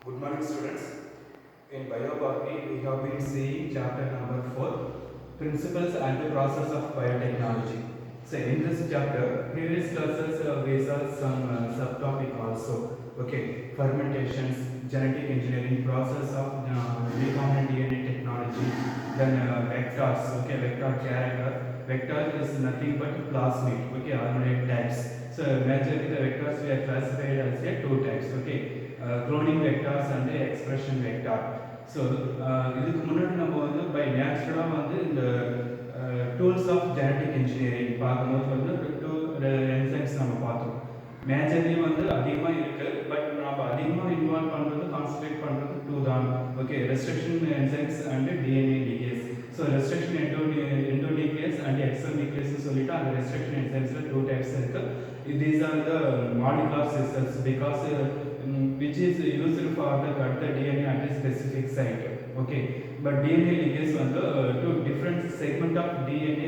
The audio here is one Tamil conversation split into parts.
Good morning, students. In biobotany, we have been seeing chapter number 4, Principles and the Process of Biotechnology. So, in this chapter, previous classes we saw some subtopic also. Okay, fermentations, genetic engineering, process of recombinant DNA technology, then vectors. Okay, vector character. Vector is nothing but plasmid. Okay, RNA types. So, majorly the vectors we are classified as two types. Okay. Cloning vectors and expression vector. So இதுக்கு முன்னாடி நம்ம வந்து பை நேச்சுரலாக வந்து இந்த டூல்ஸ் ஆஃப் ஜெனட்டிக் இன்ஜினியரிங் பார்க்கும்போது வந்து டூ என்சைம்ஸ் நம்ம பார்த்தோம். மேஜர்லி வந்து அதிகமாக இருக்குது, பட் நம்ம அதிகமாக இன்வால்வ் பண்ணுறது கான்சன்ட்ரேட் பண்ணுறது டூ தான். Okay, restriction enzymes and DNA ligase. So restriction endonuclease and exonuclease சொல்லிட்டு அந்த ரெஸ்ட்ரிக்ஷன் என்சைம்ஸில் டூ டைப்ஸ் இருக்குது. These are the molecular systems because which is used for the cut the DNA at a specific site. Okay, but DNA ligase on the two different segment of DNA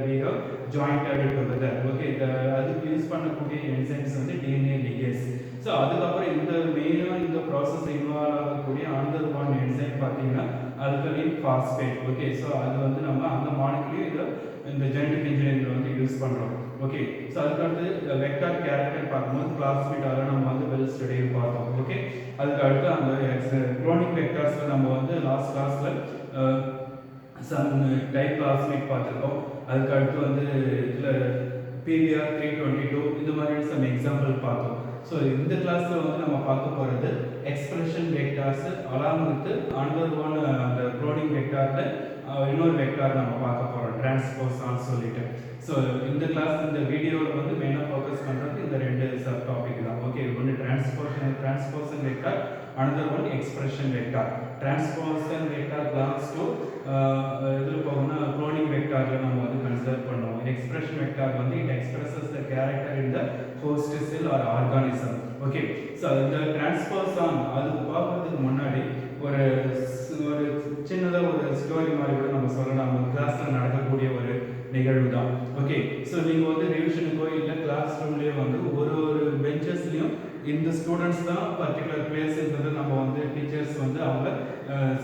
we have joined together. Okay, the அதுக்கு யூஸ் பண்ணக்கூடிய enzymes வந்து DNA ligase. ஸோ அதுக்கப்புறம் இந்த மெயினாக இந்த ப்ராசஸ் இன்வால்வ் ஆகக்கூடிய another one enzyme பார்த்தீங்கன்னா அல்கலின் பாஸ்பேட். ஓகே, ஸோ அது வந்து நம்ம அந்த மாலிகுலையும் இதை இந்த ஜெனடிக் இன்ஜினியரிங் வந்து யூஸ் பண்ணுறோம். ஓகே, ஸோ அதுக்கடுத்து வெக்டார் கேரக்டர் பார்க்கும்போது பிளாஸ்மிட் அதெல்லாம் நம்ம வந்து வெல் ஸ்டடியில் பார்த்தோம். ஓகே, அதுக்கு அடுத்து அந்த குளோனிக் வெக்டார்ஸில் நம்ம வந்து லாஸ்ட் கிளாஸில் சம் டைப் பிளாஸ்மிட் பார்த்துருக்கோம். அதுக்கு அடுத்து வந்து இதில் PBR 322 இந்த மாதிரி சம் எக்ஸாம்பிள் பார்த்தோம். ஸோ இந்த கிளாஸில் வந்து நம்ம பார்க்க போகிறது expression vectors along with another one அந்த குளோனிங் வெக்டாரில் இன்னொரு வெக்டார் நம்ம பார்க்க போகிறோம், டிரான்ஸ்போசான் சொல்லிட்டு. ஸோ இந்த கிளாஸ் இந்த வீடியோவில் வந்து மெயினாக ஃபோக்கஸ் பண்ணுறது இந்த ரெண்டு சப் டாபிக் தான். ஓகே, ஒன்று transposon vector, another one expression vector. Transposon vector belongs to இதில் போகணும்னா குளோனிங் வெக்டாரில் நம்ம வந்து கன்சிடர் பண்ணுவோம். எக்ஸ்பிரஷன் வெக்டார் வந்து it expresses the character in the host cell or organism. Okay, so இந்த டிரான்ஸ்போசான் அது பார்க்கறதுக்கு முன்னாடி ஒரு சின்னதாக ஒரு ஸ்டோரி மாதிரி கூட நம்ம சொல்லலாம். நம்ம கிளாஸில் நடக்கக்கூடிய ஒரு நிகழ்வு தான். ஓகே, ஸோ நீங்கள் வந்து ரிவிஷனுக்கோ இல்லை கிளாஸ் ரூம்லேயோ வந்து ஒரு பெஞ்சஸ்லையும் இந்த ஸ்டூடெண்ட்ஸ் தான் பர்டிகுலர் பிளேஸ்ன்றது நம்ம வந்து டீச்சர்ஸ் வந்து அவங்க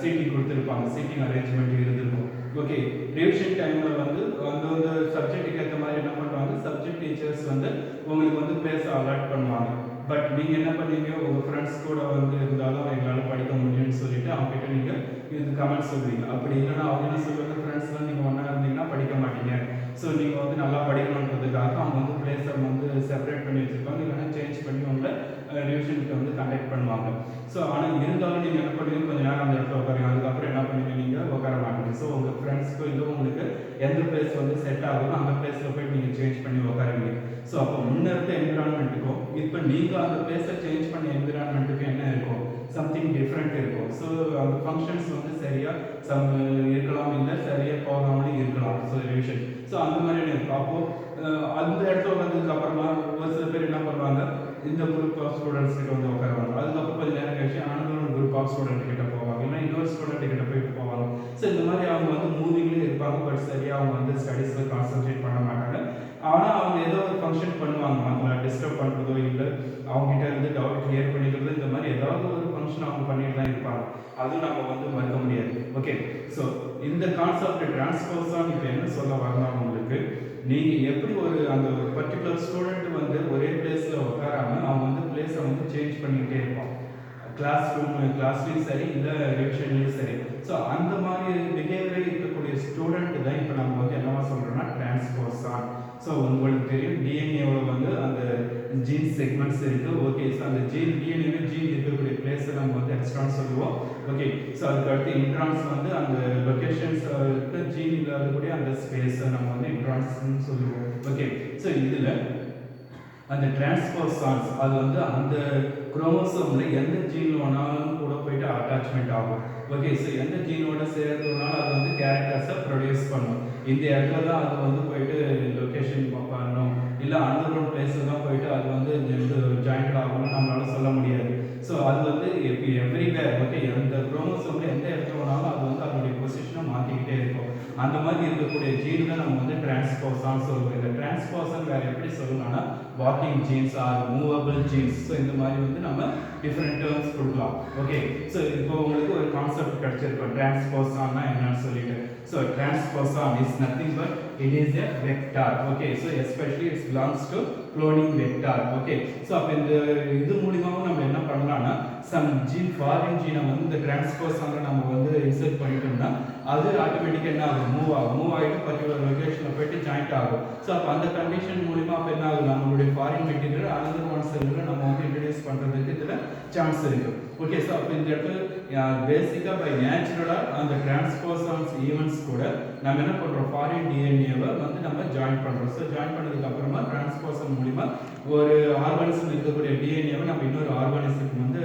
சீட்டிங் கொடுத்துருப்பாங்க, சீட்டிங் அரேஞ்ச்மெண்ட் இருந்திருக்கும். ஓகே, ரிவிஷன் டைமில் வந்து அந்த சப்ஜெக்ட்டுக்கு ஏற்ற மாதிரி என்ன பண்ணுவாங்க, சப்ஜெக்ட் டீச்சர்ஸ் வந்து உங்களுக்கு வந்து பிளேஸ் அலாட் பண்ணுவாங்க. பட் நீங்கள் என்ன பண்ணீங்க, உங்கள் ஃப்ரெண்ட்ஸ் கூட வந்து இருந்தாலும் எங்களால் படிக்க முடியும்னு சொல்லிட்டு அவங்ககிட்ட நீங்கள் இது கமெண்ட் சொல்லுவீங்க. அப்படி இல்லைன்னா அவங்க என்ன சொல்லுவாங்க, ஃப்ரெண்ட்ஸ்லாம் நீங்கள் ஒன்றா இருந்தீங்கன்னா படிக்க மாட்டீங்க. ஸோ நீங்கள் வந்து நல்லா படிக்கணுன்றதுக்காக அவங்க வந்து பிளேஸை வந்து செப்பரேட் பண்ணி வச்சுருப்பாங்க, இல்லைன்னா சேஞ்ச் பண்ணி உங்களை ரிவிஷனுக்கு வந்து கண்டக்ட் பண்ணுவாங்க. ஸோ ஆனால் இருந்தாலும் நீங்கள் என்ன பண்ணுவீங்க, கொஞ்சம் நேரம் அந்த இடத்துல உட்காருங்க, அதுக்கப்புறம் என்ன பண்ணுவீங்க, நீங்கள் உட்கார மாட்டீங்க. ஸோ உங்கள் ஃப்ரெண்ட்ஸ்க்கு இல்லை உங்களுக்கு எந்த பிளேஸ் வந்து செட் ஆகுமோ அந்த பிளேஸில் போய்ட்டு நீங்கள் சேஞ்ச் பண்ணி உட்காருவீங்க. ஸோ அப்போ முன்ன இருக்க என்விரான்மெண்ட்டுக்கும் இப்போ நீங்கள் அந்த பிளேஸை சேஞ்ச் பண்ண என்விரான்மெண்ட்டுக்கும் என்ன இருக்கும், சம்திங் டிஃப்ரெண்ட் இருக்கும். ஸோ அந்த ஃபங்க்ஷன்ஸ் வந்து சரியாக இருக்கலாம், இல்லை சரியாக போகாமலே இருக்கலாம். ஸோ ரிவிஷன் ஸோ அந்த மாதிரி இருக்கும். அப்போது அந்த இடத்துல வந்ததுக்கு அப்புறமா ஒரு சில பேர் என்ன பண்ணுவாங்க, இந்த குரூப் ஆஃப் ஸ்டூடெண்ட்ஸ் கிட்ட வந்து உட்காருவாங்க. அதுக்கப்புறம் கொஞ்சம் நேரம் கழிச்சு ஆனந்தம் குரூப் ஆஃப் ஸ்டூடெண்ட் கிட்ட போவாங்க, இல்லை இன்னொரு ஸ்டூடெண்ட் கிட்ட போயிட்டு போவாங்க. ஸோ இந்த மாதிரி அவங்க வந்து மூவிங்லேயே இருப்பாங்க, பட் சரியாக அவங்க வந்து ஸ்டடீஸில் கான்சன்ட்ரேட் பண்ண மாட்டாங்க. ஆனால் அவங்க ஏதோ ஒரு ஃபங்க்ஷன் பண்ணுவாங்க, அவங்கள டிஸ்டர்ப் பண்ணுறதோ இல்லை அவங்ககிட்ட இருந்து டவுட் கிளியர் பண்ணிக்கிறதோ, இந்த மாதிரி ஏதாவது ஒரு ஃபங்க்ஷன் அவங்க பண்ணிட்டு தான் இருப்பாங்க. அதுவும் நம்ம வந்து மறுக்க முடியாது. ஓகே, ஸோ இந்த கான்செப்ட் டிரான்ஸ்போசான் இப்போ என்ன சொல்ல வரலாம் உங்களுக்கு, நீங்கள் எப்படி ஒரு அந்த ஒரு பர்டிகுலர் ஸ்டூடெண்ட் வந்து ஒரே பிளேஸில் உட்காராமல் அவங்க வந்து பிளேஸை வந்து சேஞ்ச் பண்ணிக்கிட்டே இருப்பான், கிளாஸ்லேயும் சரி இல்லை ரிவிஷன்லேயும் சரி. ஸோ அந்த மாதிரி பிஹேவியர் இருக்கக்கூடிய ஸ்டூடெண்ட் தான் இப்போ நம்ம வந்து என்னவா சொல்கிறோம்னா டிரான்ஸ்போசான். ஸோ உங்களுக்கு தெரியும் டிஎன்ஏவில் வந்து அந்த ஜீன் செக்மெண்ட்ஸ் இருக்குது. ஓகே, ஸோ அந்த டிஎன்ஏ இருக்கக்கூடிய பிளேஸை நம்ம வந்து எக்ஸ்ட்ரான்னு சொல்லுவோம். ஓகே, ஸோ அதுக்கு அடுத்து இன்ட்ரான்ஸ் வந்து அந்த லொக்கேஷன்ஸ் ஜீன் இல்லாதக்கூடிய அந்த ஸ்பேஸை நம்ம வந்து இன்ட்ரான்ஸ்ன்னு சொல்லுவோம். ஓகே, ஸோ இதில் அந்த டிரான்ஸ்போசான்ஸ் அது வந்து அந்த குரோமோசோமில் எந்த ஜீன் வேணாலும் கூட போயிட்டு அட்டாச்மெண்ட் ஆகும். ஓகே, ஸோ எந்த ஜீனோட சேர்றதுனால அது வந்து கேரக்டர்ஸை ப்ரொடியூஸ் பண்ணும். இந்த இடத்துல தான் அது வந்து போயிட்டு லொக்கேஷன் பண்ணணும், இல்லை அந்த ஒரு பிளேஸில் தான் போயிட்டு அது வந்து ஜாயிண்ட் ஆகணும்னு நம்மளால சொல்ல முடியாது. ஸோ அது வந்து எவ்ரிவேர். ஓகே, எந்த குரோமோசோமில் எந்த இடத்துல வேணாலும் அது வந்து அதனுடைய பொசிஷனை மாற்றிக்கிட்டே இருக்கும். அந்த மாதிரி இருக்கக்கூடிய ஜீன் தான் நம்ம வந்து டிரான்ஸ்போசான் சொல்லுவோம். இந்த டிரான்ஸ்போசான் வேற எப்படி சொல்லணும்னா walking genes are movable genes. So இந்த மாதிரி வந்து நம்ம டிஃப்ரெண்ட் டேர்ம்ஸ் கொடுக்கலாம். ஓகே, ஸோ இப்போ உங்களுக்கு ஒரு கான்செப்ட் கிடைச்சிருக்கும் டிரான்ஸ்போசான்னா என்னன்னு சொல்லிட்டு. So transposon is nothing but it is a vector. Okay, so especially it belongs to cloning vector. Okay, so அப்ப இந்த இது மூலமாவும் நம்ம என்ன பண்ணலாம்னா some gene foreign gene வந்து இந்த டிரான்ஸ்போசான்ல நம்ம வந்து இன்சர்ட் பண்ணிட்டோம்னா அது ஆட்டோமேட்டிக்கா என்ன ஆகும், மூவ் ஆயிட்டு பர்టిక్యులர் லொகேஷன்ல போயிட்டு ஜாயிண்ட் ஆகும். ஸோ அப்ப அந்த கண்டிஷன் மூலமா அப்ப என்ன ஆகும், நம்மளுடைய ஃபாரின் மெட்டீரியல் அனதர் ஒன் செல்லுல நம்ம வந்து இன்ட்ரோடியூஸ் பண்றதுக்கு இதுல சான்ஸ் இருக்கு. ஓகே, ஸோ அப்ப இந்த இடத்துல பேசிக்கா பை நேச்சுரலா அந்த டிரான்ஸ்போசான்ஸ் ஈவென்ட்ஸ் கூட நம்ம என்ன பண்றோம், ஃபாரின் டிஎன்ஏவை வந்து நம்ம ஜாயின் பண்றோம். ஸோ ஜாயின் பண்ணதுக்கு அப்புறமா டிரான்ஸ்போசன் மூலமா ஒரு ஆர்கானிசம் இருக்கக்கூடிய டிஎன்ஏவை நம்ம இன்னொரு ஆர்கானிசத்துக்கு வந்து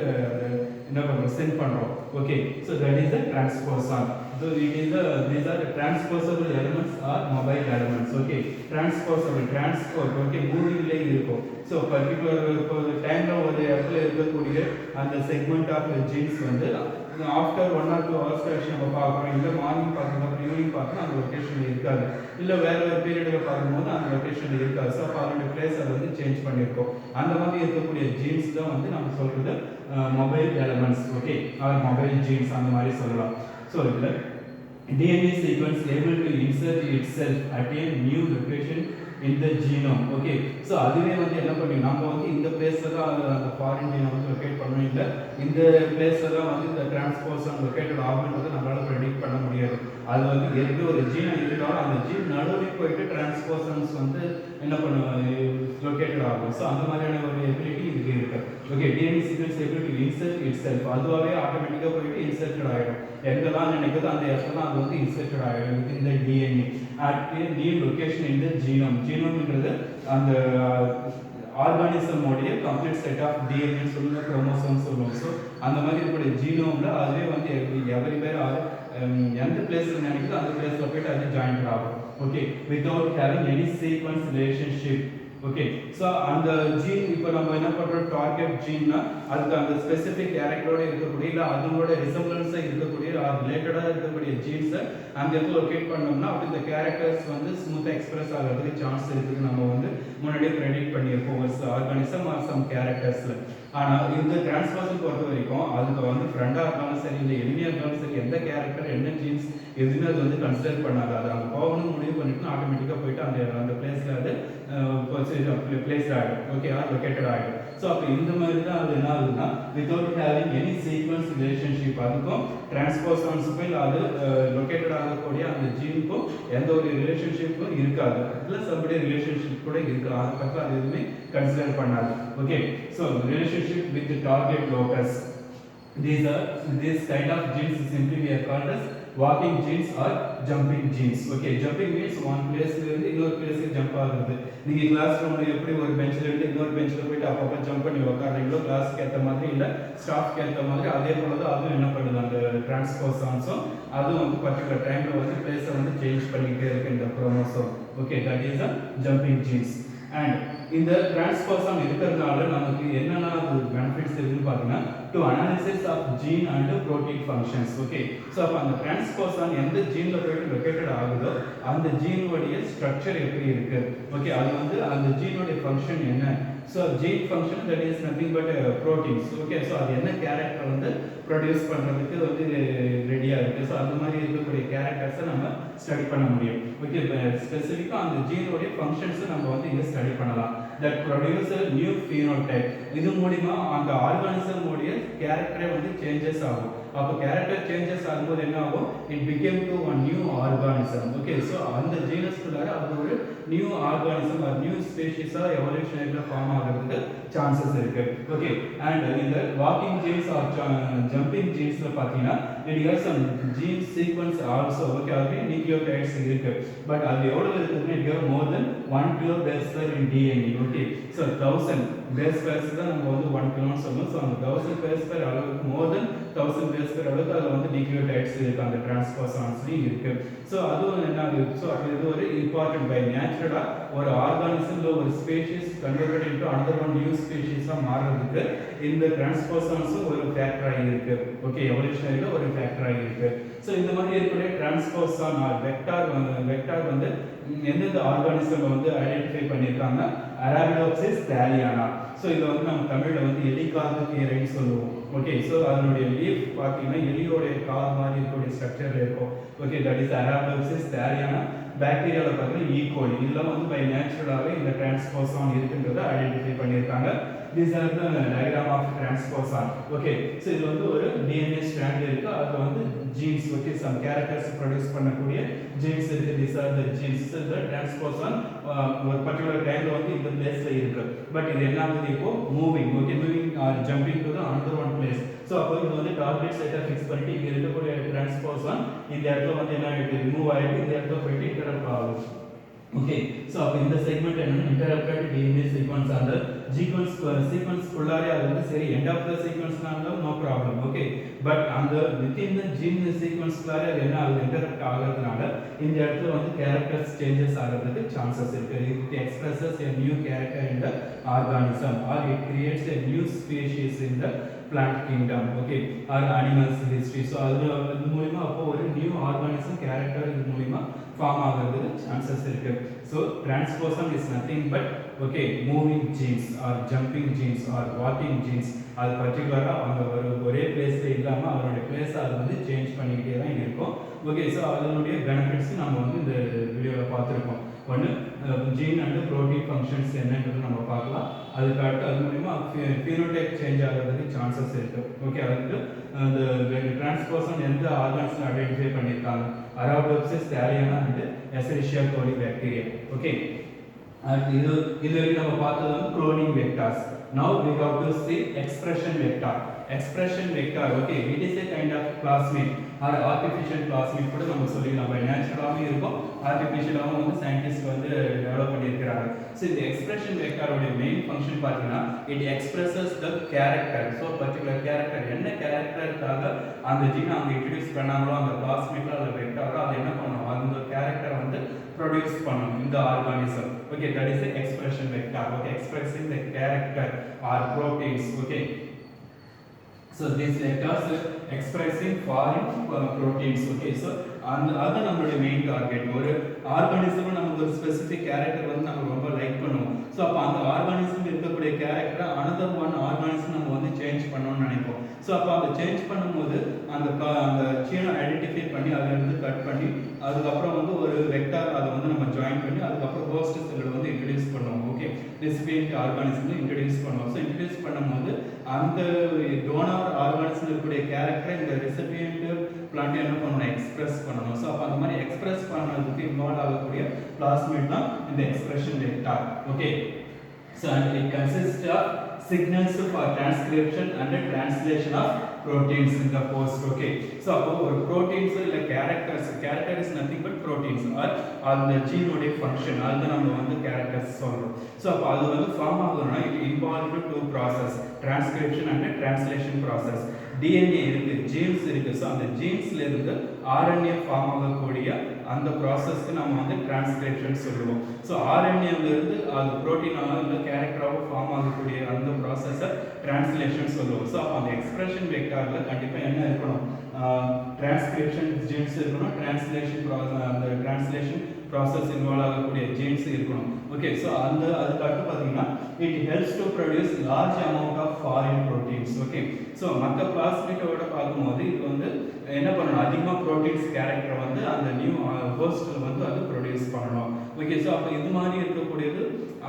என்ன பண்றோம், சென்ட் பண்றோம். Okay, so that is the transposon. So it is these are the transposable elements or mobile elements. Okay, transposable, transport, okay, moving ல இருக்கும். So particular டைம்ல ஒரு இடத்துல இருக்கக்கூடிய அந்த செக்மெண்ட் ஆஃப் ஜீன்ஸ் வந்து ஆஃப்டர் 1 or 2 hours கழிச்சு நம்ம பார்க்குறோம். இல்லை மார்னிங் பார்க்குறோம், அப்புறம் ஈவினிங் பார்க்கணும், அந்த லொக்கேஷனில் இருக்காது. இல்லை வேற ஒரு பீரியடில் பார்க்கும்போது அந்த லொக்கேஷனில் இருக்காது. ஸோ அப்போ அதோட பிளேஸ் அதை வந்து சேஞ்ச் பண்ணியிருக்கோம். அந்த மாதிரி இருக்கக்கூடிய ஜீன்ஸ் தான் வந்து நம்ம சொல்கிறது mobile elements. Okay, or mobile genes அந்த மாதிரி சொல்லலாம். ஸோ இதில் DNA sequence able to insert itself at a new location in the genome. Okay, so அதுவே வந்து என்ன பண்ணி நம்ம வந்து இந்த பிளேஸ்ல தான் அந்த ஃபாரின் ஜீனை வந்து லொகேட் பண்ணணும், இல்லை இந்த பிளேஸ்ல தான் வந்து இந்த டிரான்ஸ்போசன் லொகேட்டட் ஆகும்ன்றது நம்மளால ப்ரெடிக்ட் பண்ண முடியாது. அது வந்து எது ஒரு ஜீனை இருந்தாலும் அந்த ஜீன் நடுவில் போயிட்டு டிரான்ஸ்போசன்ஸ் வந்து என்ன பண்ணுவாங்க, லொகேட்டட் ஆகும். ஸோ அந்த மாதிரியான ஒரு எபிலிட்டி இதுக்கு இருக்கு. Okay, DNA sequence able to insert it self, அதுவாகவே ஆட்டோமேட்டிக்காக போயிட்டு இன்சர்ட்டட் ஆகிடும். எங்கெல்லாம் நினைக்குதோ அந்த இடத்துல அது வந்து இன்சர்ட்டட் ஆகிடும் இந்த DNA at a new location in the genome. ஜீனோம்ன்றது அந்த ஆர்கானிசமோடைய கம்ப்ளீட் செட் ஆஃப் டிஎன்ஏ சொல்லுங்க, குரோமோசோம் சொல்லுவோம். ஸோ அந்த மாதிரி இருக்கக்கூடிய ஜீனோம்ல அதுவே வந்து எவரி பேர் எந்த பிளேஸ்ல நினைக்குதோ அந்த பிளேஸ்ல போயிட்டு அது ஜாயின் ஆகும். Okay, without having any sequence relationship. Okay, so அந்த ஜீன் இப்போ நம்ம என்ன பண்ணுறோம், டார்கெட் ஜீன்னா அதுக்கு அந்த ஸ்பெசிஃபிக் கேரக்டரோட இருக்கக்கூடிய இல்லை அதோட ரிசம்பிளன்ஸாக இருக்கக்கூடிய ரிலேட்டடாக இருக்கக்கூடிய ஜீன்ஸை அந்த இடத்துல லொக்கேட் பண்ணோம்னா அப்படி இந்த கேரக்டர்ஸ் வந்து ஸ்மூத்தாக எக்ஸ்பிரஸ் ஆகிறதுக்கு சான்ஸ் இருக்குது. நம்ம வந்து முன்னாடியே ப்ரெடிக்ட் பண்ணியிருக்கோம் ஒரு ஆர்கானிசம் ஆர் சம் கேரக்டர்ஸில். ஆனால் இந்த டிரான்ஸ்போசன் பொறுத்த வரைக்கும் அதுக்கு வந்து ஃப்ரெண்டாக இருந்தாலும் சரி, இல்லை எளிமையாக இருந்தாலும் சரி, எந்த கேரக்டர் என்ன ஜீன்ஸ் எதுவுமே அது வந்து கன்சிடர் பண்ணாது. அது நம்ம போகணும்னு முடிவு பண்ணிட்டு ஆட்டோமேட்டிக்காக போயிட்டு அந்த பிளேஸில் அது பிளேஸ் ஆகிடும். ஓகே, ஆர் லொக்கேட்டட் ஆகிடும். ஸோ அப்போ இந்த மாதிரி தான் அது என்ன ஆகுதுன்னா without having any sequence relationship, அதுக்கும் டிரான்ஸ்போசான்ஸுக்கும் இல்லை அது லொக்கேட்டட் ஆகக்கூடிய அந்த ஜீனுக்கும் எந்த ஒரு ரிலேஷன்ஷிப்பும் இருக்காது. இல்லை சம்படி ரிலேஷன்ஷிப் கூட இருக்கலாம், அது பக்கம் அது எதுவுமே கன்சிடர் பண்ணாது. Okay, so relationship with target locus, these kind of genes simply we are called as walking genes or jumping genes. Okay, jumping means one place ல இருந்து இன்னொரு place க்கு ஜம்ப் ஆகுது. நீங்க கிளாஸ் ரூம்ல எப்படி ஒரு பெஞ்ச்ல இருந்து இன்னொரு பெஞ்ச்ல போயிட்டு அப்பப்ப ஜம்ப் பண்ணி உட்கார்றீங்களோ கிளாஸ்க்கு ஏற்ற மாதிரி இல்லை ஸ்டாஃப்க்கு ஏற்ற மாதிரி, அதே போல தான் அதுவும் என்ன பண்ணுது, அந்த டிரான்ஸ்போசான்ஸும் அதுவும் வந்து பர்டிகுலர் டைம்ல வந்து பிளேஸை வந்து சேஞ்ச் பண்ணிக்கிட்டே இருக்கு இந்த chromosome. Okay, that is the jumping genes. And இந்த டிரான்ஸ்போசான் இருக்கிறதுனால நமக்கு என்னென்ன பெனிஃபிட்ஸ் இருக்குன்னு பார்த்தீங்கன்னா to analysis of gene and protein functions. Okay, so அப்போ அந்த டிரான்ஸ்போசான் எந்த ஜீனில் போயிட்டு லொக்கேட்டட் ஆகுதோ அந்த ஜீனுடைய ஸ்ட்ரக்சர் எப்படி இருக்கு, ஓகே, அது வந்து அந்த ஜீனுடைய ஃபங்க்ஷன் என்ன. So gene function that is nothing but proteins. Okay, so அது என்ன கேரக்டர் வந்து ப்ரொடியூஸ் பண்ணுறதுக்கு வந்து ரெடியாக இருக்குது. ஸோ அந்த மாதிரி இருக்கக்கூடிய கேரக்டர்ஸை நம்ம ஸ்டடி பண்ண முடியும். ஓகே, ஸ்பெசிஃபிக்காக அந்த ஜீனுடைய ஃபங்க்ஷன்ஸை நம்ம வந்து இங்கே ஸ்டடி பண்ணலாம். That produce a new phenotype. இது மூலிமா அந்த ஆர்கானிசம் உடைய கேரக்டரே வந்து சேஞ்சஸ் ஆகும். அப்போ கேரக்டர் சேஞ்சஸ் ஆகும்போது என்ன ஆகும், it became to one new organism. Okay, so அந்த ஜீனஸ்குள்ளார அது ஒரு நியூ ஆர்கானிசம் ஆர் நியூ ஸ்பீஷீஸாக எவல்யூஷனரியில் ஃபார்ம் ஆகிறதுக்கு சான்சஸ் இருக்கு. ஓகே, அண்ட் இந்த வாக்கிங் ஜீன்ஸ் ஆர் ஜம்பிங் ஜீன்ஸ்ல பார்த்தீங்கன்னா it has some gene sequence also. Okay, அதுவே நியூக்ளியோடைட்ஸ் இருக்கு. பட் அது எவ்வளவு இருக்குதுன்னா it have more than 1 kilo base pair in DNA. Okay, so 1000 base pairs தான் நம்ம வந்து 1 கிலோன்னு சொல்லுவோம். ஸோ அந்த 1000 பேஸ் பேர் அளவுக்கு மோர் தென் 1000 பேஸ் பேர் அளவுக்கு அதில் வந்து நியூக்ளியோடைட்ஸ் இருக்கு, அந்த டிரான்ஸ்போசான்ஸ்லையும் இருக்கு. ஸோ அதுவும் என்ன ஆகுது, ஸோ அப்போ இது ஒரு இம்பார்ட்டன்ட் பை நேச்சுரலாக ஒரு ஆர்கானிசம்ல ஒரு species converted into another one new ஸ்பீஷீஸாக மாறுறதுக்கு இந்த டிரான்ஸ்போசான்ஸும் ஒரு ஃபேக்டராக இருக்கு. இருக்கு. ஓகே, எவல்யூஷனரியில ஒரு ஃபேக்டராக இருக்கு. ஸோ இந்த மாதிரி இருக்கக்கூடிய டிரான்ஸ்போசான் ஆர் வெக்டார் வந்து எந்தெந்த ஆர்கானிசம் வந்து ஐடென்டிஃபை பண்ணியிருக்காங்க? அரபிடோப்சிஸ் தேலியானா. ஸோ இதை வந்து நம்ம தமிழில் வந்து எலிக்காக கீரைன்னு சொல்லுவோம். ஓகே, ஸோ அதனுடைய லீஃப் பார்த்தீங்கன்னா எலியோடைய கார் மாதிரி இருக்கக்கூடிய ஸ்ட்ரக்சரில் இருக்கும். Okay, that is Arabidopsis thaliana. பாக்டீரியாவில் பார்த்தீங்கன்னா ஈகோலி. இதெல்லாம் வந்து பை நேச்சுரலாகவே இந்த டிரான்ஸ்போசான் இருக்குன்றதை ஐடென்டிஃபை பண்ணியிருக்காங்க. These are the diagram of transposon. Okay, so இது வந்து ஒரு DNA strand இருக்கு. அதுல வந்து genes, okay, some characters produce பண்ணக்கூடிய genes இருக்கு. These are the genes. So the transposon ஒரு particular timeல வந்து இந்த placeல இருக்கு. But இது என்ன ஆகுது இப்போ moving, okay, moving or jumping to the another one place. So அப்போ இது வந்து target site ஃபிக்ஸ் பண்ணிட்டு இங்க இருக்கக்கூடிய transposon இந்த இடத்துல வந்து என்ன ஆயிடுது, ரிமூவ் ஆயிட்டு இந்த இடத்துல போயிட்டு இன்டரப்ட் ஆகுது. Okay, so அப்போ இந்த செக்மெண்ட் என்னன்னா இன்டரப்டட் DNA சீக்வென்ஸ். அந்த சீக்வென்ஸ் குள்ளாரே அது வந்து சரி எண்ட் ஆஃப் த சீக்வென்ஸ்னால நோ ப்ராப்ளம். ஓகே, பட் அந்த வித்தின் த ஜீன் சீக்வென்ஸ் குள்ளாரே அது என்ன ஆகுது, இன்டரப்ட் ஆகிறதுனால இந்த இடத்துல வந்து கேரக்டர்ஸ் சேஞ்சஸ் ஆகிறதுக்கு சான்சஸ் இருக்கு. It expresses a new character in the organism or it creates a new species in the plant kingdom, okay, or animals history. So அது மூலமா அப்போ ஒரு நியூ ஆர்கானிசம் கேரக்டர் இது மூலமா ஃபார்ம் ஆகிறதுக்கு சான்சஸ் இருக்கு. So transposon is nothing but okay moving genes or jumping genes or walking genes. அது பர்டிகுலராக அவங்க ஒரே பிளேஸ்ல இல்லாமல் அவருடைய பிளேஸை அது வந்து சேஞ்ச் பண்ணிக்கிட்டே தான் இருக்கும். ஓகே, ஸோ அதனுடைய பெனிஃபிட்ஸ் நம்ம வந்து இந்த வீடியோவில் பார்த்துருக்கோம். ஒன்று ஜீன் அண்ட் ப்ரோட்டீன் ஃபங்க்ஷன்ஸ் என்னன்றது நம்ம பார்க்கலாம். அதுக்கு அடுத்து அது மூலிமா ஃபீனோடைப் சேஞ்ச் ஆகிறதுக்கு சான்சஸ் இருக்கு. ஓகே, அதுக்கு அந்த டிரான்ஸ்போசன் எந்த ஆர்கான்ஸில் ஐடென்டிஃபை பண்ணியிருக்காங்க? Arabidopsis thaliana and Escherichia coli bacteria. Okay, இது வரைக்கும் நம்ம பார்த்தது வந்து cloning vectors. Now we have to see expression vector. Expression vector, okay, it is a kind of plasmid or artificial plasmid கூட நம்ம சொல்லிக்கலாம். பை நேச்சுரலாகவும் இருக்கும், ஆர்டிஃபிஷியலாகவும் வந்து சயின்டிஸ்ட் வந்து டெவலப் பண்ணியிருக்கிறாங்க. ஸோ இந்த எக்ஸ்பிரஷன் வெக்டாரோட மெயின் ஃபங்க்ஷன் பார்த்தீங்கன்னா it expresses the character. So particular character என்ன கேரக்டருக்காக அந்த ஜீனை அவங்க இன்ட்ரடியூஸ் பண்ணாங்களோ அந்த பிளாஸ்மிட்ல அந்த வெக்டாரோ அது என்ன பண்ணும், அந்த கேரக்டரை வந்து ப்ரொடியூஸ் பண்ணும் இந்த organism. Okay, that is the expression vector. Okay, expressing the character or proteins. Okay, so these vectors expressing foreign proteins. Okay, so அது நம்மளுடைய மெயின் டார்கெட். ஒரு ஆர்கானிசம் நமக்கு ஒரு ஸ்பெசிஃபிக் கேரக்டர் வந்து நம்ம ரொம்ப லைக் பண்ணுவோம். ஸோ அப்போ அந்த ஆர்கானிசம் இருக்கக்கூடிய கேரக்டரை அனதர் ஒன் ஆர்கானிசம் நம்ம வந்து சேஞ்ச் பண்ணணும்னு நினைப்போம். ஸோ அப்போ அதை சேஞ்ச் பண்ணும்போது அந்த சீனை ஐடென்டிஃபை பண்ணி அதிலிருந்து கட் பண்ணி அதுக்கப்புறம் வந்து ஒரு வெக்டார் அதை வந்து நம்ம ஜாயின் பண்ணி அதுக்கப்புறம் ஹோஸ்ட் செல்லை வந்து இன்ட்ரடியூஸ் பண்ணுவோம். ஓகே, ரெசிபியன்ட் ஆர்கானிசம் இன்ட்ரடியூஸ் பண்ணுவோம். ஸோ இன்ட்ரடியூஸ் பண்ணும்போது அந்த டோனர் ஆர்கானிசம் இருக்கக்கூடிய கேரக்டரை இந்த ரெசிபியன்ட் பிளான்ட் என்ன பண்ணணும், எக்ஸ்பிரஸ் பண்ணணும். ஸோ அப்போ அந்த மாதிரி எக்ஸ்பிரஸ் பண்ணதுக்கு இன்வால்வ் ஆகக்கூடிய பிளாஸ்மிட் தான் இந்த expression vector. Okay, so and it consist of signals for transcription and translation of proteins in the post. Okay, so அப்போ ஒரு proteins இல்ல character is nothing but proteins or அந்த ஜீனோட ஃபங்க்ஷன் அது நம்ம வந்து characters சொல்றோம். ஸோ அப்போ அது வந்து ஃபார்ம் ஆகுதுன்னா it involved two process, transcription and translation process. DNA இருக்கு, ஜீன்ஸ் இருக்கு. ஸோ அந்த ஜீன்ஸ்ல இருந்து RNA ஃபார்ம் ஆகக்கூடிய அந்த ப்ராசஸ்க்கு நம்ம வந்து டிரான்ஸ்கிரிப்ஷன் சொல்லுவோம். ஸோ ஆர்என்ஏல இருந்து அது புரோட்டீனாக இல்லை கேரக்டராக ஃபார்ம் ஆகக்கூடிய அந்த ப்ராசஸை டிரான்ஸ்லேஷன் சொல்லுவோம். ஸோ அப்போ அந்த எக்ஸ்பிரஷன் வெக்டாரில் கண்டிப்பாக என்ன இருக்கணும், டிரான்ஸ்கிரிப்ஷன் ஜீன்ஸ் இருக்கணும், அந்த டிரான்ஸ்லேஷன் ப்ராசஸ் இன்வால்வ் ஆகக்கூடிய ஜீன்ஸ் இருக்கணும். ஓகே, ஸோ அதுக்கு அடுத்து பார்த்தீங்கன்னா it helps to produce large amount of foreign proteins. Okay, so மற்ற பிளாஸ்மிட்டோட பார்க்கும்போது இது வந்து என்ன பண்ணணும், அதிகமாக ப்ரோட்டீன்ஸ் கேரக்டரை வந்து அந்த நியூ ஹோஸ்ட்டில் வந்து அது ப்ரொடியூஸ் பண்ணணும். ஓகே, ஸோ அப்போ இது மாதிரி இருக்கக்கூடியது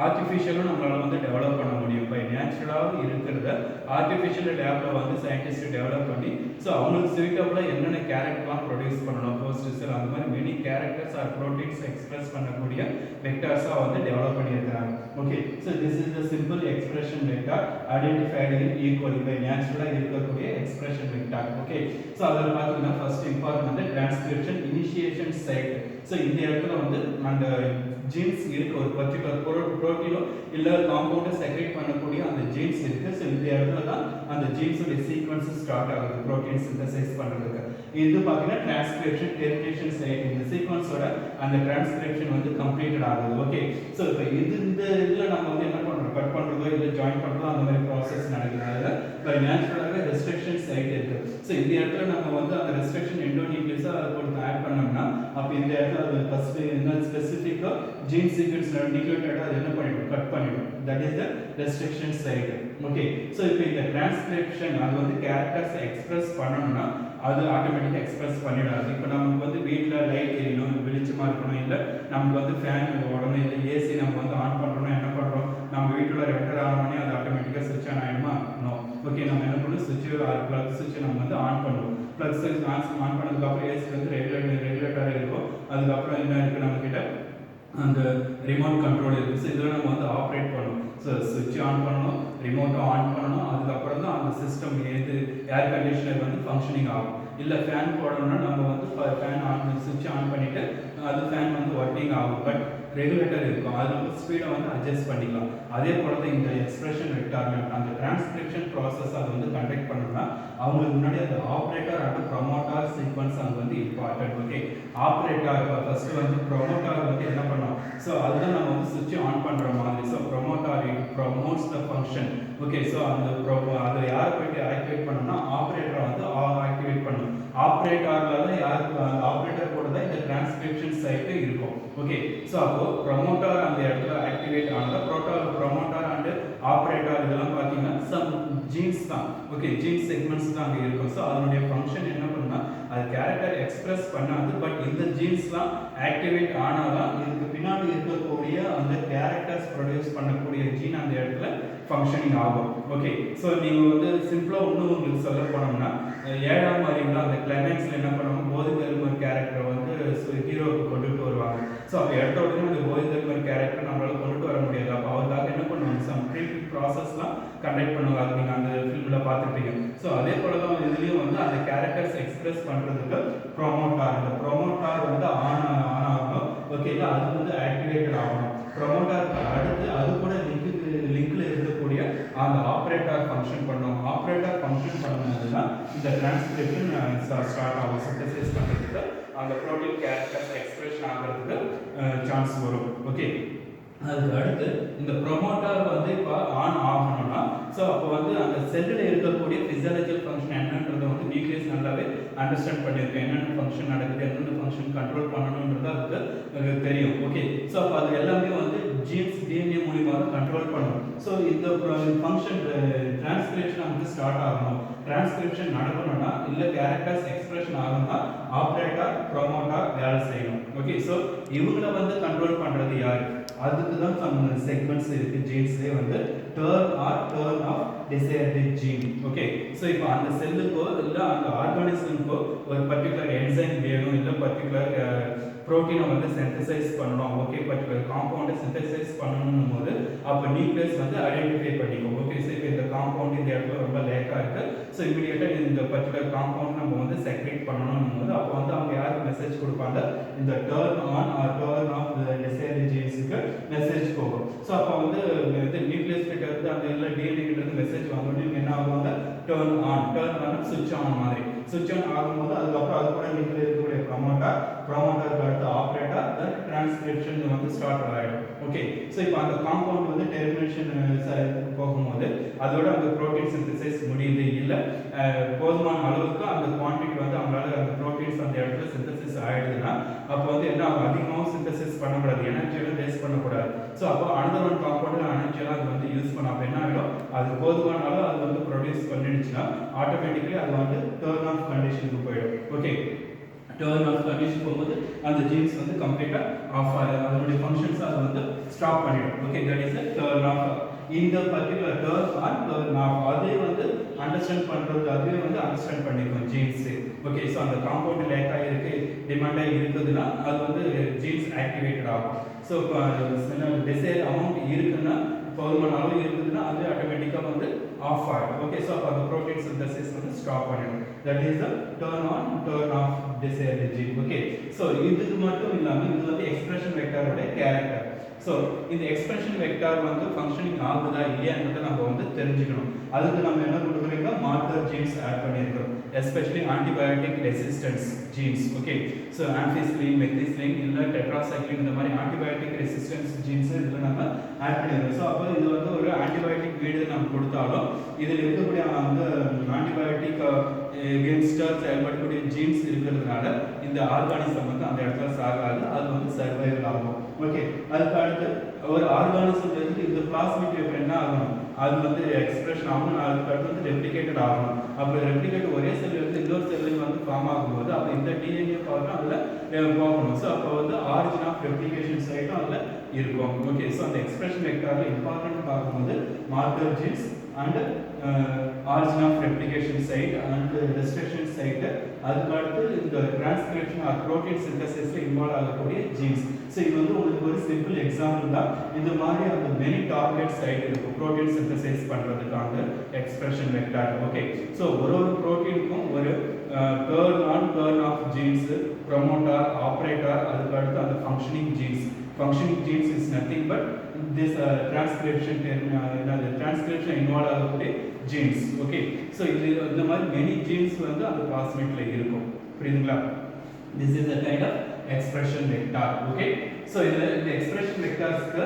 ஆர்டிஃபிஷியலும் நம்மளால் வந்து டெவலப் பண்ண முடியும். பை நேச்சுரலாக இருக்கிறத ஆர்டிஃபிஷியல் லேபில் வந்து சயின்டிஸ்ட் டெவலப் பண்ணி ஸோ அவங்களுக்கு ஸ்வீட்டபுளாக என்னென்ன கேரக்டர்லாம் ப்ரொடியூஸ் பண்ணணும் ஹோஸ்ட் செல் அந்த மாதிரி many characters or proteins express பண்ணக்கூடிய வெக்டார்ஸாக வந்து டெவலப் பண்ணியிருக்கிறாங்க. Okay, so this is the simple expression vector identified in equally by நேச்சுரலாக இருக்கக்கூடிய எக்ஸ்பிரஷன் வெக்டார். ஓகே, ஸோ அதில் பார்த்தீங்கன்னா ஃபர்ஸ்ட் இம்பார்ட்டன்ட் வந்து டிரான்ஸ்கிரிப்ஷன் இனிஷியேஷன் சைட். ஸோ இந்த இடத்துல வந்து அந்த ஜீன்ஸ் இருக்கு, ஒரு பர்டிகுலர் புரோட்டீனோ இல்லை காம்பவுண்டை செக்ரேட் பண்ணக்கூடிய அந்த ஜீன்ஸ் இருக்கு. ஸோ இந்த இடத்துல தான் அந்த ஜீன்ஸோட சீக்வன்ஸ் ஸ்டார்ட் ஆகுது ப்ரோட்டீன் சிந்தசைஸ் பண்ணுறதுக்கு. இது பார்த்தீங்கன்னா டிரான்ஸ்கிரிப்ஷன் டெர்மினேஷன் சைட். இந்த சீக்வன்ஸோட அந்த டிரான்ஸ்கிரிப்ஷன் வந்து கம்ப்ளீட்டட் ஆகுது. ஓகே, ஸோ இப்போ இந்த இதில் நம்ம வந்து என்ன பண்ணுறோம், கட் பண்ணுறதோ இல்லை ஜாயின் பண்ணுறதோ அந்த மாதிரி ப்ராசஸ் நடக்குது. அதில் இப்போ நேச்சுரலாகவே ரெஸ்ட்ரிக்ஷன் சைட் இருக்குது. ஸோ இந்த இடத்துல நம்ம வந்து அந்த ரெஸ்ட்ரிக்ஷன் எண்டோநியூக்ளியஸாக அதை கொடுத்து ஆட் பண்ணோம்னா அப்போ இந்த இடத்துல அது ஃபர்ஸ்ட் என்ன ஸ்பெசிஃபிக்காக ஜீன் சீக்வன்ஸ் நியூக்ளியோடைட் அது என்ன பண்ணிடும், கட் பண்ணிடும். That is the restriction side. Okay, so இப்போ இந்த டிரான்ஸ்கிரிப்ஷன் அது வந்து கேரக்டர்ஸ் எக்ஸ்பிரஸ் பண்ணணும்னா அது ஆட்டோமேட்டிக்காக எக்ஸ்பிரஸ் பண்ணிடாது. இப்போ நமக்கு வந்து வீட்டில் லைட் எரியணும், வெளிச்சமாக இருக்கணும், இல்லை நமக்கு வந்து ஃபேன் உடனே இல்லை ஏசி நம்ம வந்து ஆன் பண்ணுறோம்னா என்ன பண்ணுறோம், நம்ம வீட்டில் ரெண்டர் ஆன் பண்ணி அது ஆட்டோமேட்டிக்காக சுவிட்ச் ஆன் ஆகிடுமா? நோ. ஓகே, நம்ம என்ன பண்ணுவோம், சுவிட்ச் ப்ளக் சுவிட்சை நம்ம வந்து ஆன் பண்ணுவோம். ப்ளக் சுவிட்ச் ஆன் பண்ணதுக்கப்புறம் ஏசி வந்து ரெகுலேட்டராக இருக்கும். அதுக்கப்புறம் என்ன இருக்குது நம்மக்கிட்ட அந்த ரிமோட் கண்ட்ரோல் இருக்குது. ஸோ இதில் நம்ம வந்து ஆப்ரேட் பண்ணணும். ஸோ சுவிட்ச் ஆன் பண்ணணும், ரிமோட்டை ஆன் பண்ணணும், அதுக்கப்புறம் தான் அந்த சிஸ்டம் ஏது ஏர் கண்டிஷனர் வந்து ஃபங்க்ஷனிங் ஆகும். இல்லை ஃபேன் போடணும்னா நம்ம வந்து ஃபேன் ஆன் சுவிட்ச் ஆன் பண்ணிவிட்டு அது ஃபேன் வந்து ஒர்க்கிங் ஆகும். பட் ரெகுலேட்டர் இருக்கும், அது நம்ம ஸ்பீடை வந்து அட்ஜஸ்ட் பண்ணிக்கலாம். அதே போல தான் இந்த எக்ஸ்பிரஷன் வெக்டார் அந்த டிரான்ஸ்கிரிப்ஷன் ப்ராசஸ் அதை வந்து கண்டக்ட் பண்ணணும்னா அவங்களுக்கு முன்னாடி அந்த ஆப்ரேட்டர் அண்ட் ப்ரொமோட்டார் சீக்வன்ஸ் அங்கே வந்து இம்பார்ட்டன்ட். ஓகே, ஆப்ரேட்டர் ஃபர்ஸ்ட் வந்து ப்ரொமோட்டார் வந்து என்ன பண்ணோம், ஸோ அதுதான் நம்ம வந்து சுவிட்ச் ஆன் பண்ணுற மாதிரி. So promoter it promotes the function. Okay, so அந்த அதை யார் போய்ட்டு ஆக்டிவேட் பண்ணணும்னா ஆப்ரேட்டரை வந்து ஆக்டிவேட் பண்ணணும். ஆப்ரேட்டரில் தான் யாருக்கு அந்த ஆப்ரேட்டர் கூட தான் இந்த டிரான்ஸ்கிரிப்ஷன் சைட்டு இருக்கும். ஓகே, ஸோ அப்போ ப்ரொமோட்டார் அந்த இடத்துல ஆக்டிவேட் ஆனதா ப்ரொமோட்டார் அண்ட் ஆப்ரேட்டர் இதெல்லாம் பார்த்தீங்கன்னா சம் ஜீன்ஸ் தான். ஓகே, ஜீன் செக்மெண்ட்ஸ் தான் அங்கே இருக்கும். ஸோ அதனுடைய ஃபங்க்ஷன் என்ன பண்ணுன்னா அது கேரக்டர் எக்ஸ்பிரஸ் பண்ணாது. பட் இந்த ஜீன்ஸ்லாம் ஆக்டிவேட் ஆனாதான் இதுக்கு பின்னாடி இருக்கக்கூடிய அந்த கேரக்டர்ஸ் ப்ரொடியூஸ் பண்ணக்கூடிய ஜீன் அந்த இடத்துல ஃபங்க்ஷனிங் ஆகும். ஓகே, ஸோ நீங்கள் வந்து சிம்பிளாக இன்னும் உங்களுக்கு சொல்ல போனோம்னா 7ஆம் அறிவில் அந்த கிளைமேக்ஸில் என்ன பண்ணுவாங்க, போதிதர்மர் கேரக்டர் வந்து ஹீரோவுக்கு கொண்டுட்டு வருவாங்க. ஸோ அப்போ எடுத்த உடனே அந்த போதிதர்மர் கேரக்டர் நம்மளால் கொண்டுட்டு வர முடியாது. அப்போ அவருக்காக என்ன பண்ணுவாங்க, சம் ப்ராசஸ்லாம் கண்டக்ட் பண்ணுவாங்க. அது நீங்கள் அந்த ஃபிலிமில் பார்த்துருப்பீங்க. ஸோ அதே போல தான் இதுலேயும் வந்து அந்த கேரக்டர்ஸ் எக்ஸ்பிரஸ் பண்ணுறதுக்கு ப்ரொமோட்டார், இந்த ப்ரொமோட்டார் வந்து ஆன் ஆகணும். ஓகே, இல்லை அது வந்து ஆக்டிவேட்டட் ஆகணும். ப்ரொமோட்டாருக்கு அடுத்து அது கூட லிங்க்ல இருக்கக்கூடிய அந்த ஆப்ரேட்டர் ஃபங்க்ஷன் பண்ணணும். ஆப்ரேட்டர் ஃபங்க்ஷன் பண்ணும்போது தான் இந்த டிரான்ஸ்கிரிப்ஷன் ஸ்டார்ட் ஆகும். சிந்தசைஸ் பண்ணுறதுக்கு அந்த ப்ரோட்டீன் கேரக்டர்ஸ் எக்ஸ்பிரஷன் ஆகிறதுக்கு சான்ஸ் வரும். ஓகே, அதுக்கு அடுத்து இந்த ப்ரொமோட்டார் வந்து இப்போ ஆன் ஆகணும்னா ஸோ அப்போ வந்து அந்த செல்லில் இருக்கக்கூடிய ஃபிசியாலஜிக்கல் ஃபங்க்ஷன் என்னன்றதை வந்து நியூக்ளியஸ் நல்லாவே அண்டர்ஸ்டாண்ட் பண்ணியிருக்கேன். என்னென்ன ஃபங்க்ஷன் நடக்குது, என்னென்ன ஃபங்க்ஷன் கண்ட்ரோல் பண்ணணுன்றது அதுக்கு தெரியும். ஓகே, ஸோ அப்போ அது எல்லாமே வந்து ஜீன்ஸ் டிஎன்ஏ மூலியமாக தான் கண்ட்ரோல் பண்ணணும். ஸோ இந்த ஃபங்க்ஷன் டிரான்ஸ்கிரிப்ஷன் வந்து ஸ்டார்ட் ஆகணும். டிரான்ஸ்கிரிப்ஷன் நடக்கணும்னா இல்லை கேரக்டர்ஸ் எக்ஸ்பிரஷன் ஆகணும்னா ஆப்ரேட்டர் ப்ரொமோட்டார் வேலை செய்யணும். ஓகே, ஸோ இவங்களை வந்து கண்ட்ரோல் பண்ணுறது யார், அதுக்கு தான் நம்ம செக்மெண்ட்ஸ் இருக்குது. ஜீன்ஸ்லேயே வந்து turn off desired gene. Okay, so இப்போ அந்த செல்லுக்கோ இல்லை அந்த ஆர்கானிசம்க்கோ ஒரு பர்டிகுலர் என்சைம் வேணும், இல்லை பர்டிகுலர் ப்ரோட்டீனை வந்து சிந்தசைஸ் பண்ணணும். ஓகே, பர்டிகுலர் காம்பவுண்டை சிந்தசைஸ் பண்ணணும் போது அப்போ நியூக்ளியஸ் வந்து ஐடென்டிஃபை பண்ணிக்கும். ஓகே, ஸோ இப்போ இந்த காம்பவுண்ட் இந்த இடத்துல ரொம்ப லேக்காக இருக்குது. ஸோ இமீடியட்டாக இந்த பர்டிகுலர் காம்பவுண்ட் நம்ம வந்து செக்ரேட் பண்ணணும் போது அப்போ வந்து அவங்க யாருக்கு மெசேஜ் கொடுப்பாங்க, இந்த turn on or turn off desired ஜீன்ஸுக்கு மெசேஜ் போகும். ஸோ அப்போ வந்து நியூக்ளியஸ் கிட்ட இருந்து அந்த இதில் டிஎன்ஏ கிட்ட இருந்து மெசேஜ் வாங்கணும். என்ன ஆகுவாங்க, டர்ன் ஆன் சுவிட்ச் ஆன் மாதிரி சுவிட்ச் ஆன் ஆகும்போது அதுக்கப்புறம் அது கூட நியூக்ளியஸ் இருக்கக்கூடிய ப்ரொமோட்டருக்கு அடுத்து ஆப்ரேட்டர் தென் டிரான்ஸ்கிரிப்ஷன் வந்து ஸ்டார்ட் ஆகிடும். ஓகே, ஸோ இப்போ அந்த காம்பவுண்ட் வந்து டெர்மினேஷன் போகும்போது அதோட அந்த ப்ரோட்டீன் சிந்தசைஸ் முடியுது, இல்லை போதுமான அளவுக்கு அந்த குவான்டிட்டி வந்து அவங்களால அந்த ப்ரோட்டீன்ஸ் அந்த இடத்துல சிந்தசிஸ் ஆகிடுதுன்னா அப்போ வந்து என்ன ஆகும், அதிகமாகவும் சிந்தசிஸ் பண்ணக்கூடாது, எனர்ஜியெல்லாம் வேஸ்ட் பண்ணக்கூடாது. ஸோ அப்போ அனதர் ஒன் காம்பவுண்ட் எனர்ஜியெல்லாம் அது வந்து யூஸ் பண்ண அப்போ என்ன ஆகிடும், அது போதுமான அளவு அது வந்து ப்ரொடியூஸ் பண்ணிடுச்சுன்னா ஆட்டோமேட்டிக்கலி அது வந்து டர்ன் ஆஃப் கண்டிஷனுக்கு போயிடும். ஓகே, டர்ன் ஆஃப் கண்டிஷன் போகும்போது அந்த ஜீன்ஸ் வந்து கம்ப்ளீட்டாக ஆஃப் ஆகிடும், அதனுடைய ஃபங்க்ஷன்ஸ் அது வந்து ஸ்டாப் பண்ணிடும். Okay, that is turn off. இந்த particular turn on turn off அதே வந்து அண்டர்ஸ்டாண்ட் பண்ணுறது, அதுவே வந்து அண்டர்ஸ்டாண்ட் பண்ணிக்கும் ஜீன்ஸு. ஓகே, ஸோ அந்த காம்பவுண்ட் லேக்காக இருக்குது, டிமாண்டாக இருக்குதுன்னா அது வந்து ஜீன்ஸ் ஆக்டிவேட்டட் ஆகும். ஸோ டிசைர் அமௌண்ட் இருக்குன்னா போதுமான அளவு இருக்குதுன்னா அது ஆட்டோமேட்டிக்காக வந்து ஆஃப் ஆகிடும். ஓகே, ஸோ அப்போ அந்த ப்ரோட்டீன் சிந்தசிஸ் வந்து ஸ்டாப் பண்ணிடும். That is the turn on turn off desired gene. Okay, so இதுக்கு மட்டும் இல்லாமல் இது வந்து எக்ஸ்பிரஷன் வெக்டாரோட கேரக்டர். ஸோ இந்த எக்ஸ்பிரஷன் வெக்டார் வந்து ஃபங்க்ஷனிங் ஆகுதா இல்லையான்றதை நம்ம வந்து தெரிஞ்சுக்கணும். அதுக்கு நம்ம என்ன கொடுக்குறீங்க, மார்க்கர் ஜீன்ஸ் ஆட் பண்ணியிருக்கிறோம். especially antibiotic resistance genes. Okay, so ampicillin, methicillin இல்ல tetracycline இந்த மாதிரி antibiotic resistance genes இதெல்லாம் நம்ம ஆட் பண்ணிடுறோம். ஸோ அப்போ இது வந்து ஒரு ஆன்டிபயோட்டிக் வீடு நம்ம கொடுத்தாலும் இதில் இருக்கக்கூடிய அந்த ஆன்டிபயோட்டிக் எகென்ஸ்டாக செயல்படக்கூடிய ஜீன்ஸ் இருக்கிறதுனால இந்த ஆர்கானிசம் வந்து அந்த இடத்துல சாகாது, அது வந்து சர்வைவல் ஆகும். ஓகே, அதுக்கு அடுத்து ஒரு ஆர்கானிசம்ல இருந்து இந்த பிளாஸ்மிட் வேப்பர் என்ன ஆகணும், அது வந்து எக்ஸ்பிரஷன் ஆகணும், அதுக்கு அடுத்து வந்து ரெப்ளிகேட்டட் ஆகணும். அப்போ ரெப்ளிகேட் ஒரே செல்ல இருந்து இன்னொரு செல்லையும் வந்து ஃபார்ம் ஆகும்போது அப்போ இந்த டிஎன்ஏ பார்க்க அதில் போகணும். ஸோ அப்போ வந்து ஆரிஜின் ஆஃப் ரெப்ளிகேஷன் சைட்டும் அதில் இருக்கும். ஓகே, ஸோ அந்த எக்ஸ்பிரஷன் வெக்டாரில் இம்பார்ட்டன்ட் பார்க்கும்போது marker jeans and origin of replication site and restriction site, அதுக்கு அடுத்து இந்த டிரான்ஸ்கிரிப்ஷன் ஆர் புரோட்டீன் சிந்தசிஸ்ல இன்வால்வ் ஆகக்கூடிய ஜீன்ஸ். ஸோ இது வந்து உங்களுக்கு ஒரு சிம்பிள் எக்ஸாம்பிள் தான். இந்த மாதிரி அந்த மெனி டார்கெட் சைட் இருக்கும் புரோட்டீன் சிந்தசைஸ் பண்ணுறதுக்கான எக்ஸ்பிரஷன் வெக்டார். ஓகே, ஸோ ஒரு புரோட்டீனுக்கும் ஒரு turn on turn of jeans, promoter, operator, அதுக்கு அடுத்து அந்த functioning jeans. Functioning genes is nothing but this transcription involved ஆகக்கூடிய genes. Okay, so இந்த மாதிரி many genes வந்து அந்த plasmidல இருக்கும். புரியுதுங்களா? This is a kind of expression vector. Okay, so இந்த expression vectorsக்கு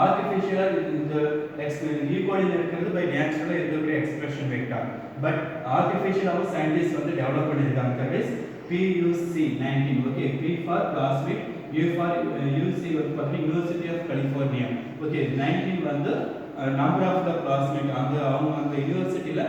artificial இந்த E. coli இருக்கிறது by natural இருக்கக்கூடிய expression vector, but artificial ஆக scientists வந்து டெவலப் பண்ணிருக்காங்க. that is PUC19. Okay, P for plasmid, U for UC வந்து பார்த்தீங்கன்னா யூனிவர்சிட்டி ஆஃப் கலிஃபோர்னியா. ஓகே, 19 வந்து நம்பர் ஆஃப் த பிளாஸ்மிட். அந்த அவங்க அந்த யூனிவர்சிட்டியில்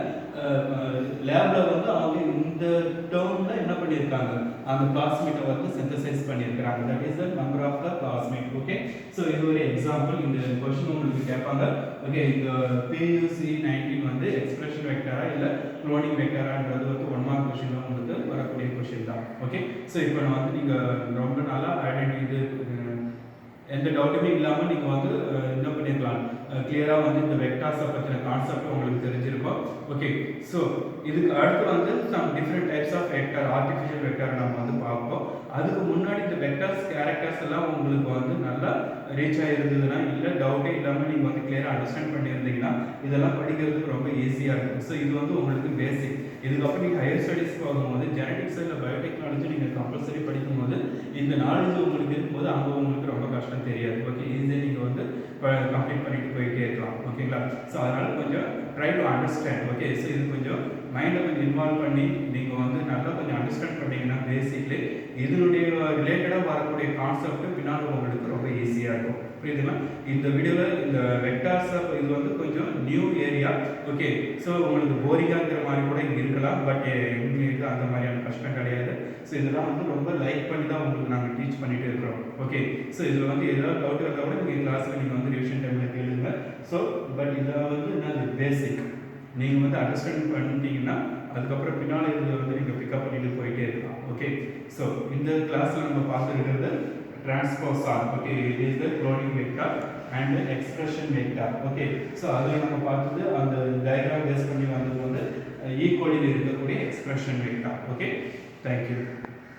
லேப்ல வந்து அவங்க இந்த டேர்ம்ல என்ன பண்ணியிருக்காங்க, அந்த பிளாஸ்மிட்டை வந்து சிந்தசைஸ் பண்ணியிருக்கிறாங்க. That is the number of the plasmid. Okay, so இது ஒரு எக்ஸாம்பிள். இந்த கொஸ்டின் உங்களுக்கு கேட்பாங்க. ஓகே, இந்த PUC19 வந்து எக்ஸ்பிரஷன் வெக்டரா இல்லை குளோனிங் வெக்டரான்றது வந்து 1 மார்க் கொஸ்டின் தான் உங்களுக்கு வரக்கூடிய கொஸ்டின் தான். ஓகே, ஸோ இப்போ நான் வந்து நீங்கள் ரொம்ப நாளாக ஐடென்டி எந்த டவுட்டுமே இல்லாமல் நீங்கள் வந்து என்ன பண்ணியிருக்கலாம், கிளியராக வந்து இந்த வெக்டார்ஸை பற்றின கான்செப்ட் உங்களுக்கு தெரிஞ்சிருக்கும். ஓகே, ஸோ இதுக்கு அடுத்து வந்து some different types of vector, artificial vector நம்ம வந்து பார்ப்போம். அதுக்கு முன்னாடி இந்த வெக்டார்ஸ் கேரக்டர்ஸ் எல்லாம் உங்களுக்கு வந்து நல்லா ரீச் ஆகிருந்ததுன்னா, இல்லை டவுட்டே இல்லாமல் நீங்கள் வந்து கிளியராக அண்டர்ஸ்டாண்ட் பண்ணியிருந்தீங்கன்னா இதெல்லாம் படிக்கிறதுக்கு ரொம்ப ஈஸியாக இருக்கும். ஸோ இது வந்து உங்களுக்கு பேசிக். இதுக்கப்புறம் நீங்கள் ஹையர் ஸ்டடீஸ் போகும்போது ஜெனடிக்ஸ் இல்லை பயோடெக்னாலஜி நீங்கள் கம்பல்சரி படிக்கும்போது இந்த நாலேஜ் உங்களுக்கு இருக்கும்போது அங்கே உங்களுக்கு ரொம்ப கஷ்டம் தெரியாது. ஓகே, ஈஸியாக நீங்கள் வந்து கம்ப்ளீட் பண்ணிட்டு போயிட்டே இருக்கலாம். ஓகேங்களா? ஸோ அதனால் கொஞ்சம் try to understand. Okay, so இது கொஞ்சம் மைண்டில் கொஞ்சம் இன்வால்வ் பண்ணி நீங்கள் வந்து நல்லா கொஞ்சம் அண்டர்ஸ்டாண்ட் பண்ணிங்கன்னா பேசிக்லி இதனுடைய ரிலேட்டடாக வரக்கூடிய கான்செப்ட் பின்னால் உங்களுக்கு ரொம்ப ஈஸியாக இருக்கும். புரியுதுங்களா? இந்த வீடியோவில் இந்த வெக்டார்ஸ் இது வந்து கொஞ்சம் நியூ ஏரியா. ஓகே, ஸோ உங்களுக்கு போரிங்காகிற மாதிரி கூட இங்கே இருக்கலாம், பட் எங்களுக்கு அந்த மாதிரியான கஷ்டம் கிடையாது. ஸோ இதெல்லாம் வந்து ரொம்ப லைக் பண்ணி தான் உங்களுக்கு நாங்கள் டீச் பண்ணிகிட்டு இருக்கிறோம். ஓகே, ஸோ இதில் வந்து ஏதாவது டவுட் இருந்தால் கூட நீங்கள் கிளாஸில் நீங்கள் வந்து ரிவிஷன் டைமில் கேளுங்க. ஸோ பட் இதில் வந்து என்ன பேசிக் நீங்கள் வந்து அண்டர்ஸ்டாண்ட் பண்ணிட்டீங்கன்னா அதுக்கப்புறம் பின்னால் இதில் வந்து நீங்கள் பிக்கப் பண்ணிட்டு போயிட்டே இருக்கலாம். ஓகே, ஸோ இந்த கிளாஸில் நம்ம பார்த்துருக்கிறது transposon. Okay, it is the cloning vector and expression vector. Okay, so அதில் நம்ம பார்த்தது அந்த டயக்ராம் பேஸ் பண்ணி வந்தது வந்து E. coli இருக்கக்கூடிய எக்ஸ்பிரஷன் வெக்டார். Okay, thank you.